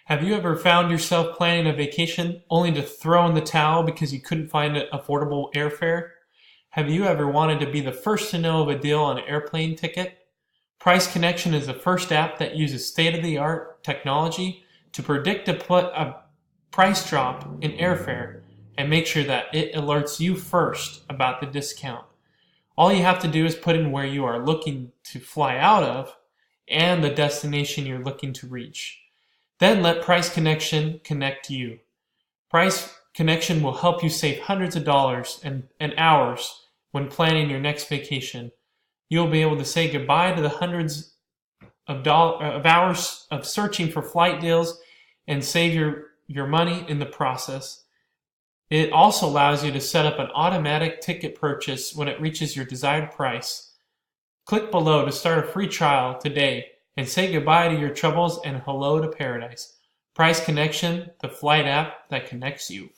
Have you ever found yourself planning a vacation only to throw in the towel because you couldn't find an affordable airfare? Have you ever wanted to be the first to know of a deal on an airplane ticket? Price Connection is the first app that uses state-of-the-art technology to predict a price drop in airfare and make sure that it alerts you first about the discount. All you have to do is put in where you are looking to fly out of and the destination you're looking to reach. Then let Price Connection connect you. Price Connection will help you save hundreds of dollars and hours when planning your next vacation. You'll be able to say goodbye to the hundreds of hours of searching for flight deals and save your money in the process. It also allows you to set up an automatic ticket purchase when it reaches your desired price. Click below to start a free trial today and say goodbye to your troubles and hello to paradise. Price Connection, the flight app that connects you.